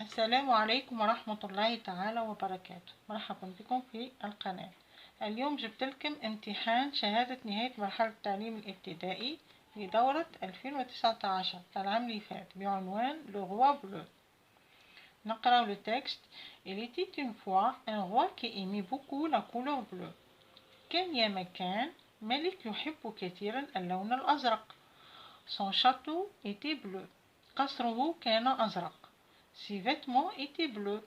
السلام عليكم ورحمة الله تعالى وبركاته. مرحبا بكم في القناة. اليوم جبت لكم امتحان شهادة نهاية مرحلة التعليم الابتدائي لدورة 2019 العام اللي فات بعنوان Le Roi Bleu. نقرأ le texte. Il était une fois un roi qui aimait beaucoup la couleur bleue. كان يا مكان ملك يحب كثيرا اللون الأزرق. Son château était bleu. قصره كان أزرق. Ses vêtements étaient bleus.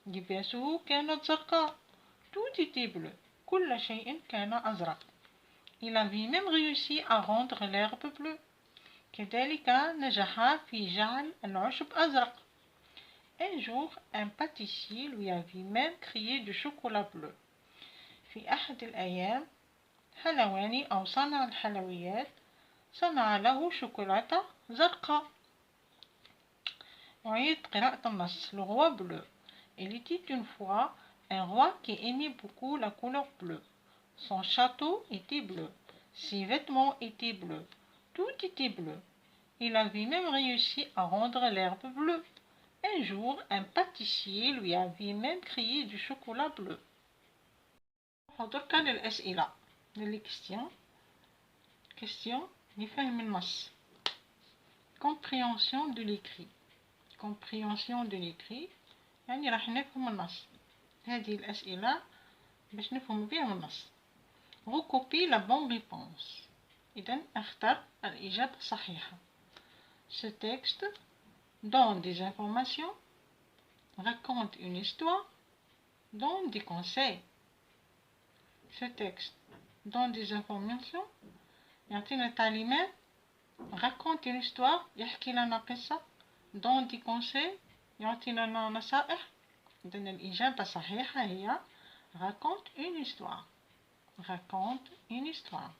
لباسه كانت زرقاء. Tout était bleu. كل شيء كان أزرق. Il avait même réussi à rendre l'herbe bleue. كذلك نجح في جعل العشب أزرق. Un jour, un pâtissier lui avait même créé du chocolat bleu. في أحد الأيام حلواني أو صانع الحلويات صنع له شوكولاتة زرقاء. أعيد قراءة النص. Le roi bleu. Il était une fois un roi qui aimait beaucoup la couleur bleue. Son château était bleu. Ses vêtements étaient bleus. Tout était bleu. Il avait même réussi à rendre l'herbe bleue. Un jour, un pâtissier lui avait même créé du chocolat bleu. حضرك للأسئلة question لفهم النص. compréhension de l'écrit. compréhension de l'écrit يعني راح نفهم النص. هذه الأسئلة باش نفهم بها النص. recopier la bonne réponse. إذن اختر الإجابة الصحيحة. Ce texte donne des informations, raconte une histoire, donne des conseils. Ce texte donne des informations, يعطينا تعليمات, raconte une histoire, يحكي لنا قصة, donne des conseils, يعطينا نصائح. إذن الإجابة الصحيحة هي raconte une histoire. raconte une histoire.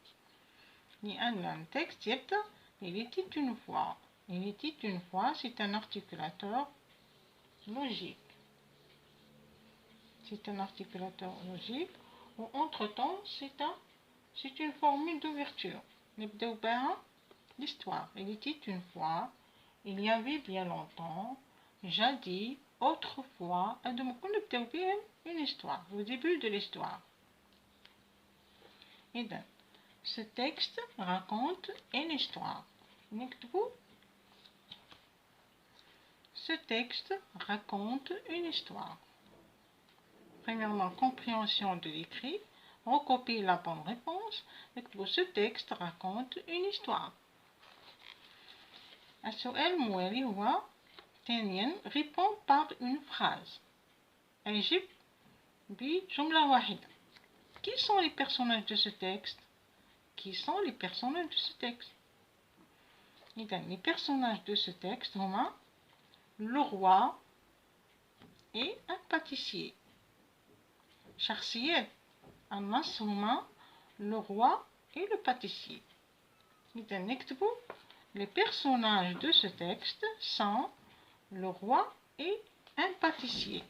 لأن التكست يبدأ il était une fois. Il était une fois, c'est un articulateur logique. C'est un articulateur logique. Ou entre-temps, c'est une formule d'ouverture. نبدأ بها l'histoire. Il était une fois, il y avait bien longtemps, jadis, autrefois. Donc, نبدأ بها une histoire, au début de l'histoire. Et donc, ce texte raconte une histoire. نكتبوا Ce texte raconte une histoire. Premièrement, compréhension de l'écrit. Recopier la bonne réponse. Ce texte raconte une histoire. السؤال الموالي هو ثانيا répond par une phrase. أجب بجملة واحدة. Qui sont les personnages de ce texte? Qui sont les personnages de ce texte? Les personnages de ce texte هما le roi et un pâtissier. شخصيات النص هما le roi et le pâtissier. إذا نكتبوا les personnages de ce texte sont le roi et un pâtissier.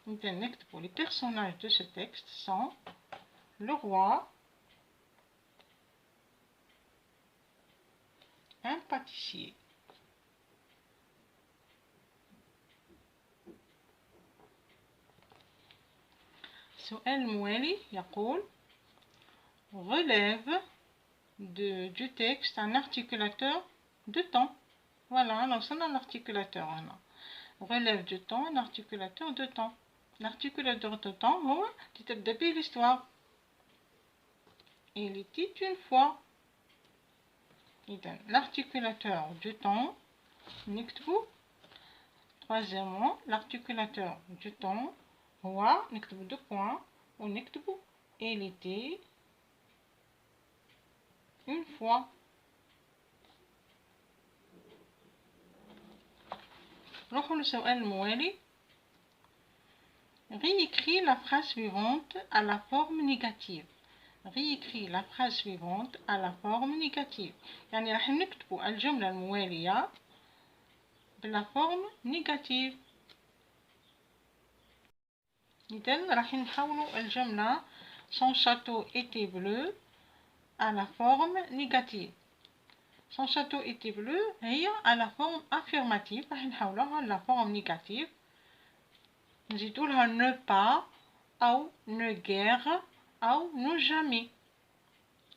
إذا نكتبوا les personnages de ce texte sont le roi, un pâtissier. السؤال الموالي يقول relève du texte un articulateur de temps. Voilà, nous sommes un articulateur. Relève du temps, un articulateur de temps. L'articulateur de temps, c'est depuis l'histoire. Il était une fois. L'articulateur du temps, نكتبوا. Troisièmement, l'articulateur du temps, هو نكتبوا 2 points ونكتبوا il était une fois. نروحوا للسؤال الموالي. réécris la phrase suivante à la forme négative. réécris la phrase suivante à la forme négative. يعني راح نكتبوا الجملة الموالية بلا forme négative. إذن راح نحولوا الجملة son château était bleu à la forme négative. son château était bleu هي à la forme affirmative. راح نحولوها à la forme négative. نزيدو لها ne pas أو ne guère أو ne jamais.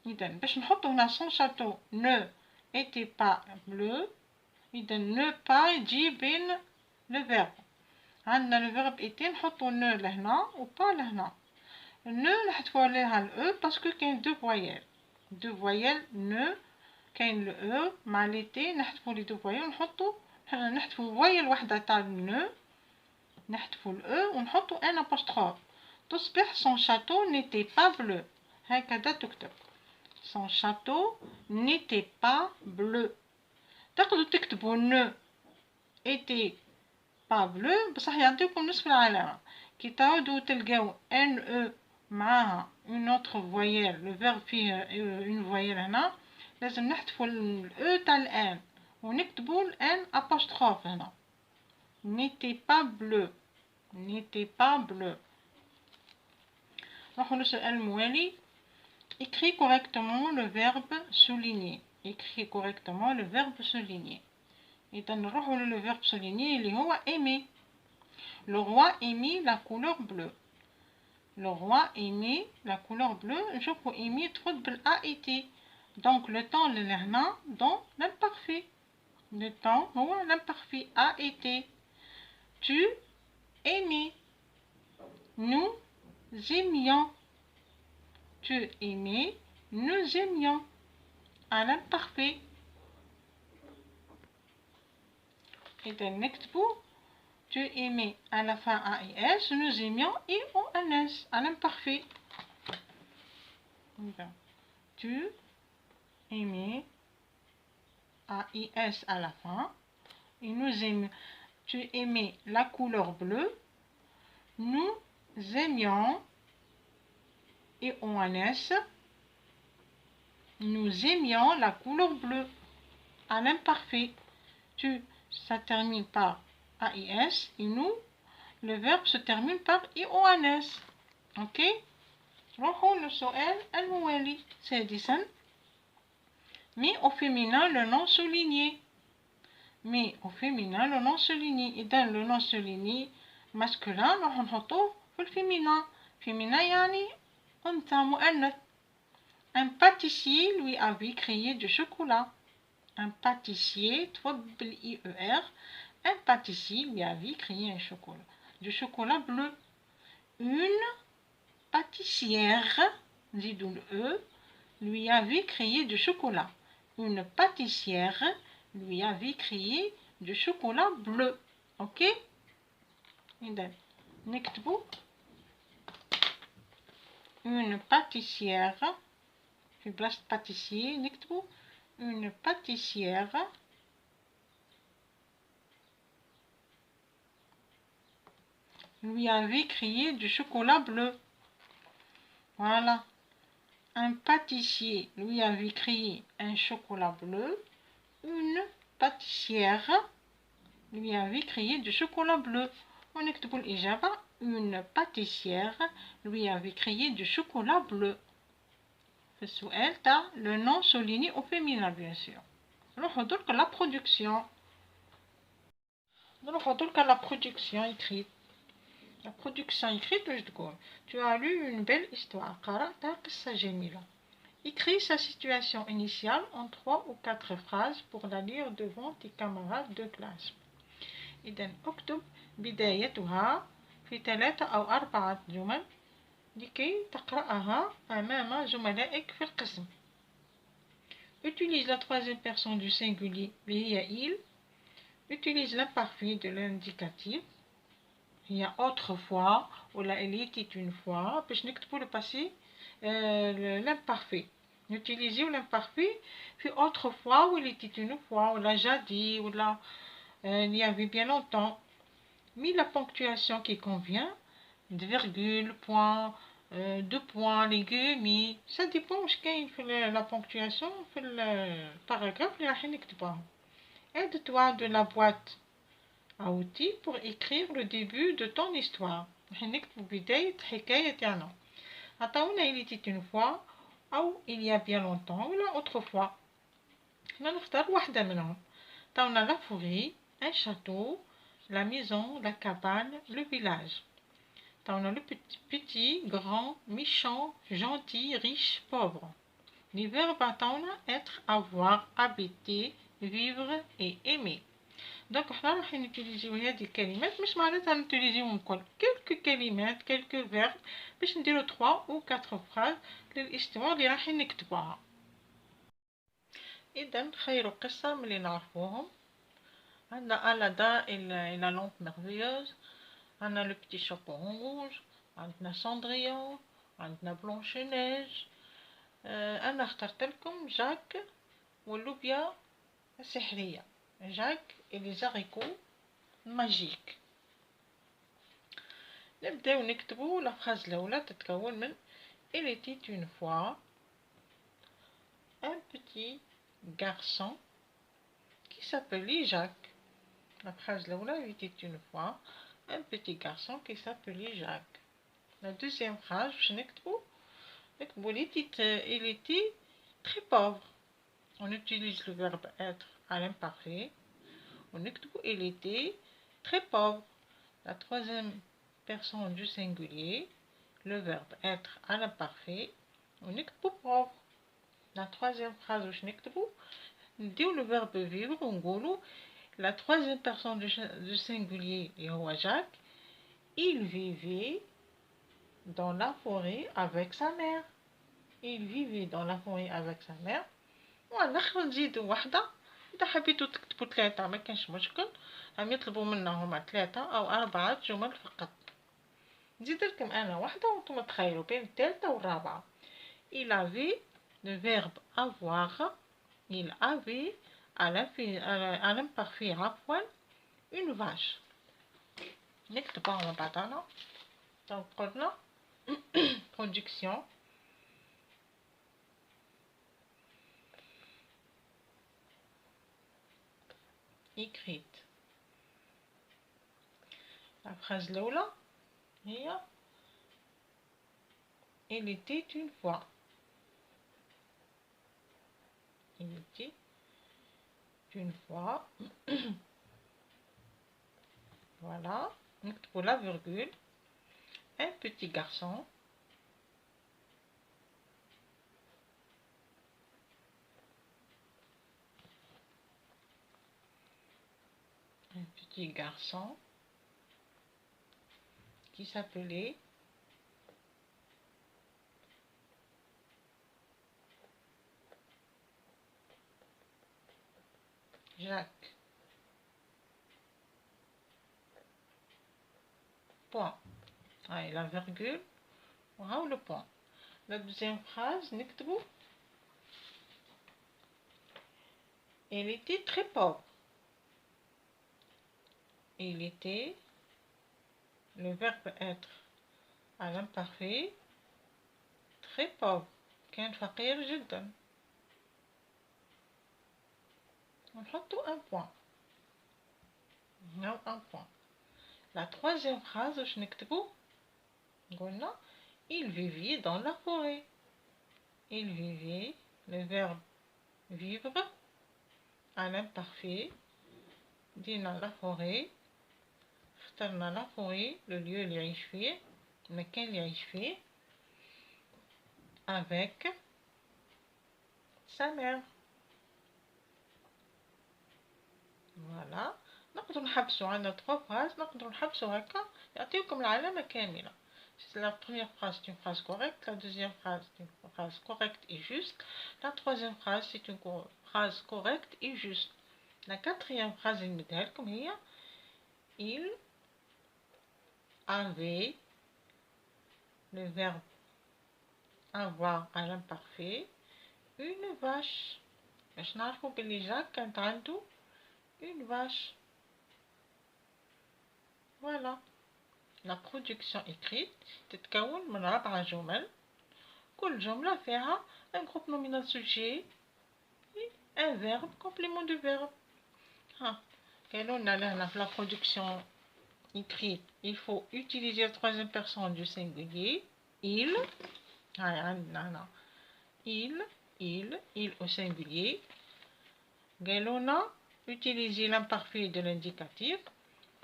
إذا باش نحطو هنا son château ne était pas bleu. إذا ne pas يجي بين لو فيرب. عندنا لو فيرب était نحطو ne لهنا و pas لهنا. ne نحذفو عليها ال e باسكو كاين دو فوايال. دو فوايال ne كاين ل e مع لي تي نحذفو لي دو فوايال ونحطو نحذفو فوايال وحدة تاع ne نحذفو ال e ونحطو ان apostrophe. تصبح son château n'était pas bleu. هكذا تكتب son château n'était pas bleu. تقدروا تكتبوا ne était pas bleu بصح يعطيكم نصف العلامة. كي تعودوا تلقاو ان e معاها une autre voyelle le verbe فيه une voyelle هنا لازم نحذفوا ال e تاع الان ونكتبوا الان apostrophe هنا. n'était pas bleu n'était pas bleu. نروحوا للسؤال الموالي. Écris correctement le verbe souligner. Écris correctement le verbe souligner. إذا نروحوا le verbe souligner اللي هو aimer. Le roi aimait la couleur bleue. Le roi aimait la couleur bleue. نشوفوا aimait تفوت بالA et T. Donc le temps اللي هنا dans l'imparfait. Le temps هو l'imparfait A et T. Tu aimais. Nous aimions. Tu aimais, nous aimions. À l'imparfait. إذا نكتبوا tu aimais à la fin AIS, nous aimions IONS à l'imparfait. Tu aimais AIS à la fin et nous aimions. Tu aimais la couleur bleue, nous aimions IONS. Nous aimions la couleur bleue à l'imparfait. Tu, ça termine par AIS et nous, le verbe se termine par IONS. Ok? نروحوا للسؤال الموالي. سادسا mets au féminin le nom souligné. Mets au féminin le nom souligné. إذا le nom souligné masculin راح نحطوه في الفيمينا. féminin يعني أنثى مؤنث. Un pâtissier lui avait créé du chocolat. Un pâtissier, IER, un pâtissier lui avait créé un chocolat. Du chocolat bleu. Une pâtissière, disons le E, lui avait créé du chocolat. Une pâtissière lui avait créé du chocolat bleu. Ok? Une pâtissière. في بلاصة pâtissier نكتبو une pâtissière lui avait créé du chocolat bleu. Voilà. Un pâtissier lui avait créé un chocolat bleu. Une pâtissière lui avait créé du chocolat bleu. ونكتبو الإجابة une pâtissière lui avait créé du chocolat bleu. في السؤال تاع le nom souligné au féminin bien sûr. نروحو درك la production. نروحو درك la production écrite. La production écrite واش تقول؟ Tu as lu une belle histoire. قرأت قصة جميلة. Écris sa situation initiale en 3 ou 4 phrases pour la lire devant tes camarades de classe. إذا اكتب بدايتها في 3 أو 4 جمل لكي تقرأها أمام زملائك في القسم. Utilise la troisième personne du singulier هي il. Utilise l'imparfait de l'indicatif. Il y a autrefois ou là il était une fois. باش نكتبوا le passé l'imparfait. Utilisez l'imparfait في autrefois ou il était une fois ou là jadis ou là il y avait bien longtemps. Mis la ponctuation qui convient. De virgule, point, deux points, les guillemets. Ça dépend واش كاين في la ponctuation في الباراغراف اللي راح نكتبوها. Aide-toi de la boîte à outils pour écrire le début de ton histoire. راح نكتب بداية حكاية تاعنا. عطاونا il était une fois أو il y a bien longtemps ولا autrefois. حنا نختار واحدة منهم. عطاونا la forêt, un château, la maison, la cabane, le village. On a le petit, grand, méchant, gentil, riche, pauvre. Les verbes attendent être, avoir, habiter, vivre et aimer. دونك حنا راح نوتيليزيو هذه الكلمات مش معناتها نوتيليزيوهم الكل كلكو كلمات كلكو فيرب باش نديرو 3 و 4 فراز للاجتماع اللي راح نكتبوها. اذا خير قصة ملي نعرفوهم. عندنا ألادا et la lampe merveilleuse، عندنا لو بتي شابون روج، عندنا ساندريون، عندنا بلونش نيج. انا اخترت لكم جاك واللوبيا السحرية، جاك et les haricots magiques. نبداو نكتبو لا فراز الاولى تتكون من il était une fois un petit garçon qui s'appelait Jacques. La phrase الاولى il était une fois un petit garçon qui s'appelait Jacques. La deuxième phrase باش نكتبو il était très pauvre. On utilise le verbe être à l'imparfait. On نكتبو il était très pauvre. La troisième personne du singulier, le verbe être à l'imparfait. On نكتبو pauvre. La troisième phrase باش نكتبو نديو le verbe vivre ونقولو la troisième personne du singulier اللي هو Jacques. Il vivait dans la forêt avec sa mère. Il vivait dans la forêt avec sa mère. ونخرج نزيدو وحدة. إذا حبيتو تكتبو 3 ما كانش مشكل، هم يطلبوا منا هما 3 أو 4 جمل فقط. نزيد لكم أنا وحدة وانتم تخيلوا بين الثالثة والرابعة. Il avait le verbe avoir. Il avait à l'imparfait عفوا une vache. نكتبها مع بعضنا. دونك قلنا production. écrite. La phrase الأولى هي il était une fois. Il était une fois. Voilà. Pour la virgule, un petit garçon qui s'appelait Jacques. Point. Allez, la virgule. Voilà le point. La deuxième phrase, نكتبو il était très pauvre. Il était, le verbe être à l'imparfait, très pauvre. كان فقير جدا. نحطو un point. Non, un point. La troisième phrase واش نكتبو قلنا il vivait dans la forêt. Il vivait, le verbe vivre à l'imparfait. دينا la forêt. اخترنا la forêt, le lieu اللي يعيش فيه، المكان اللي يعيش فيه. Avec sa mère. Voilà. نقدر نحبسو عندنا 3 phrases، نقدر نحبسو هكا يعطيوكم العلامة كاملة. La première phrase c'est une phrase correcte, la deuxième phrase c'est une phrase correcte et juste, la troisième phrase c'est une phrase correcte et juste. La quatrième phrase comme هي il avait, le verbe avoir à l'imparfait, une vache. باش نعرفو بلي جاك كانت عنده une vache. Voilà. La production écrite تتكون من 4 جمل، كل جملة فيها un groupe nominal sujet et un verbe complément de verbe. قالوا لنا لهنا في la production écrite il faut utiliser la troisième personne du singulier il. هاي عندنا هنا il au singulier. قالوا لنا utiliser l'imparfait de l'indicatif.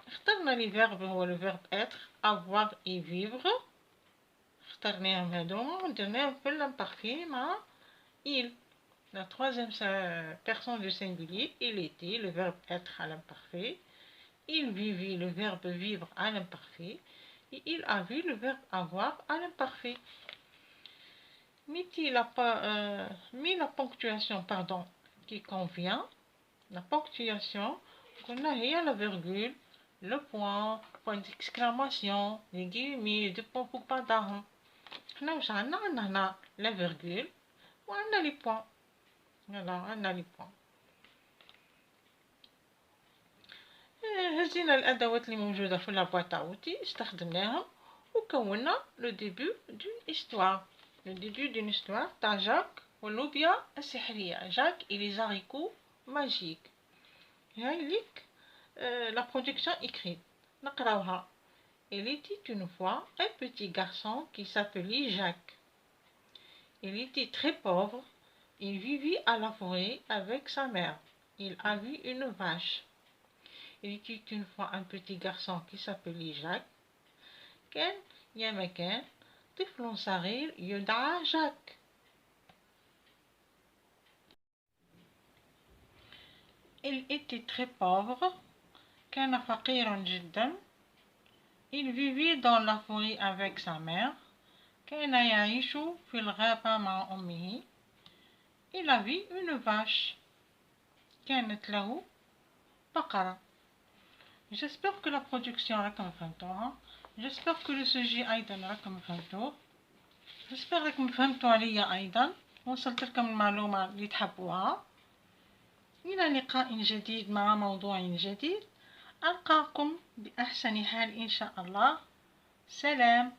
اخترنا لي فيرب هو لو فيرب être avoir et vivre اخترناهم هادوما ودرناهم في l'imparfait مع il. La troisième personne du singulier, il était, le verbe être à l'imparfait. Il vivait, le verbe vivre à l'imparfait. Et il a vu, le verbe avoir à l'imparfait. Mis la ponctuation qui convient. La ponctuation, on a la virgule, le point d'exclamation, les guillemets, deux points pour pas d'armes. On a la virgule, on a les points. Voilà, on a les points. هزينا الأدوات اللي موجودة في لابواط أوتي استخدمناهم وكونا لو ديبي دون إستوار. لو ديبي دون إستوار تاع جاك واللوبيا السحرية. جاك et les haricots magiques. هاي ليك la production écrite. نقراوها. Il était une fois un petit garçon qui s'appelait Jacques. Il était très pauvre. Il vivait à la forêt avec sa mère. Il avait une vache. Il était une fois un petit garçon qui s'appelait Jacques. كان يا مكان طفل صغير يدعى جاك. Il était très pauvre. كان فقيرا جدا. Il vivait dans la forêt avec sa mère. كان يعيش في الغابة مع أمه. Il avait une vache. كانت له بقرة. J'espère que la production راكم فهمتوها. J'espère que le sujet أيضا راكم فهمتوه. J'espère راكم فهمتوا عليا أيضا وصلت لكم المعلومة اللي تحبوها. إلى لقاء جديد مع موضوع جديد. ألقاكم بأحسن حال إن شاء الله. سلام.